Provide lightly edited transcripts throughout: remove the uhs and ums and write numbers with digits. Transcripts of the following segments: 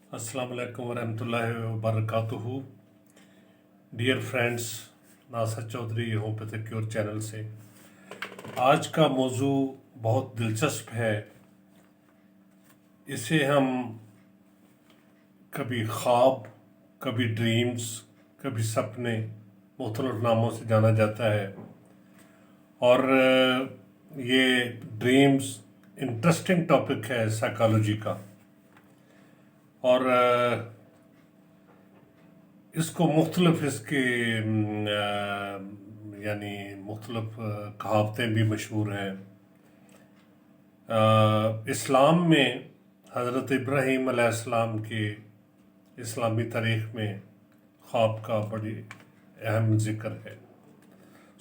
अस्सलाम वालेकुम वरहमतुल्लाहि वबरकातुहू। डियर फ्रेंड्स, नासर चौधरी होम्योपैथिक क्योर चैनल से आज का मौजू बहुत दिलचस्प है। इसे हम कभी ख्वाब, कभी ड्रीम्स, कभी सपने, मुख्तलिफ नामों से जाना जाता है। और ये ड्रीम्स इंटरेस्टिंग टॉपिक है साइकोलॉजी का। और इसको मुख्तलिफ इसके यानी मुख्तलिफ कहावतें भी मशहूर हैं। इस्लाम में हज़रत इब्राहीम अलैहिस्सलाम के इस्लामी तारीख़ में ख्वाब का बड़ी अहम ज़िक्र है।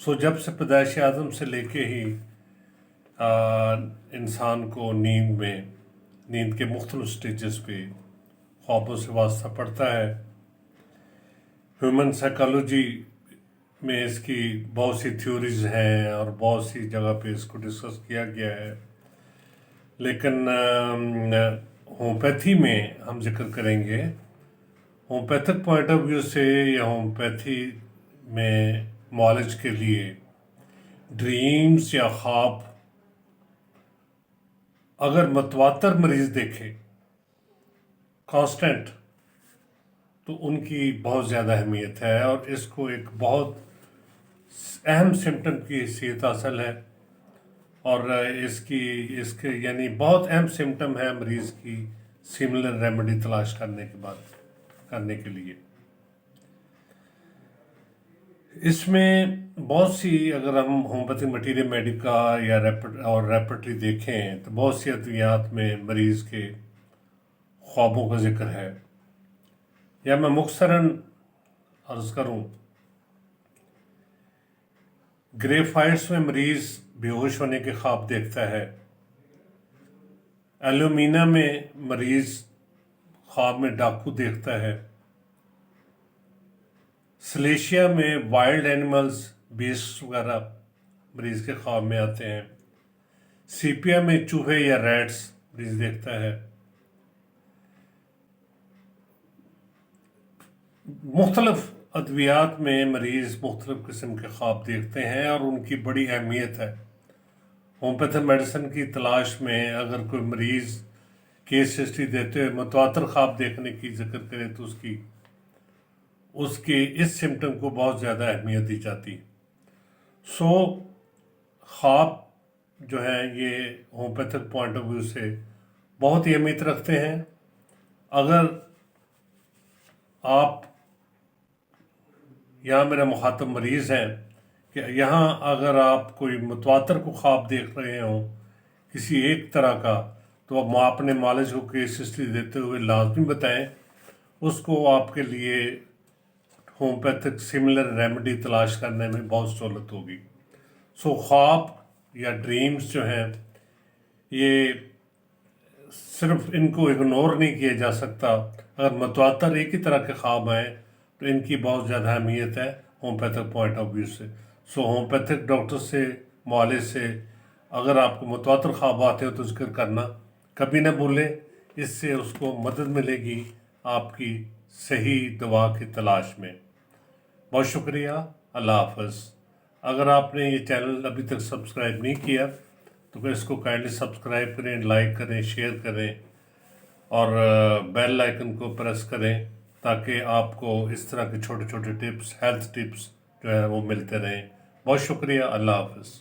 सो जब से पैदाइश आदम से लेके ही इंसान को नींद के मुख्तलिफ स्टेजेस पे ख्वाबों से वास्ता पड़ता है। ह्यूमन साइकोलॉजी में इसकी बहुत सी थ्योरीज हैं और बहुत सी जगह पे इसको डिस्कस किया गया है। लेकिन होम्योपैथी में हम जिक्र करेंगे होम्योपैथिक पॉइंट ऑफ व्यू से, या होम्योपैथी में मॉलेज के लिए ड्रीम्स या ख्वाब अगर मतवातर मरीज देखे कांस्टेंट, तो उनकी बहुत ज़्यादा अहमियत है और इसको एक बहुत अहम सिम्टम की हैसियत हासिल है। और इसके यानी बहुत अहम सिम्टम है मरीज़ की सिमिलर रेमेडी तलाश करने के लिए। इसमें बहुत सी, अगर हम होम्योपैथिक मटीरियल मेडिका या रेपर्टरी देखें तो बहुत सी अद्वियात में मरीज़ के ख्वाबों का जिक्र है। या मैं मुख्तसरन अर्ज़ करूं, ग्रेफाइट्स में मरीज़ बेहोश होने के ख्वाब देखता है। एल्यूमिना में मरीज़ ख्वाब में डाकू देखता है। सलेशिया में वाइल्ड एनिमल्स, बीस्ट वगैरह मरीज़ के ख्वाब में आते हैं। सीपिया में चूहे या रैट्स मरीज़ देखता है। मुख्तलिफ अद्वियात में मरीज़ मुख्तलिफ किस्म के ख्वाब देखते हैं और उनकी बड़ी अहमियत है। होम्योपैथिक मेडिसिन की तलाश में अगर कोई मरीज़ केस हिस्ट्री देते हुए मुतवातर ख्वाब देखने की जिक्र करे तो उसके इस सिम्टम को बहुत ज़्यादा अहमियत दी जाती है। सो ख्वाब जो है ये होम्योपैथिक पॉइंट ऑफ व्यू से बहुत ही अहमियत रखते हैं। अगर आप, यहाँ मेरा मुखातब मरीज़ हैं, कि यहाँ अगर आप कोई मुतवातर को ख्वाब देख रहे हो किसी एक तरह का, तो आप अपने मालिज को केस हिस्ट्री देते हुए लाजमी बताएं। उसको आपके लिए होम्योपैथिक सिमिलर रेमेडी तलाश करने में बहुत सहूलत होगी। सो ख्वाब या ड्रीम्स जो हैं ये सिर्फ इनको इग्नोर नहीं किया जा सकता। अगर मुतवातर एक ही तरह के ख्वाब आए तो इनकी बहुत ज़्यादा अहमियत है होम्योपैथिक पॉइंट ऑफ व्यू से। सो होम्योपैथिक डॉक्टर से, मुआलिज से अगर आपको मुतवातर ख्वाब आते हो तो जिक्र करना कभी ना भूलें। इससे उसको मदद मिलेगी आपकी सही दवा की तलाश में। बहुत शुक्रिया। अल्लाह हाफ़िज़। अगर आपने ये चैनल अभी तक सब्सक्राइब नहीं किया तो इसको काइंडली सब्सक्राइब करें, लाइक करें, शेयर करें और बेल आइकन को प्रेस करें ताकि आपको इस तरह के छोटे छोटे टिप्स, हेल्थ टिप्स जो है वो मिलते रहें। बहुत शुक्रिया। अल्लाह हाफ़िज़।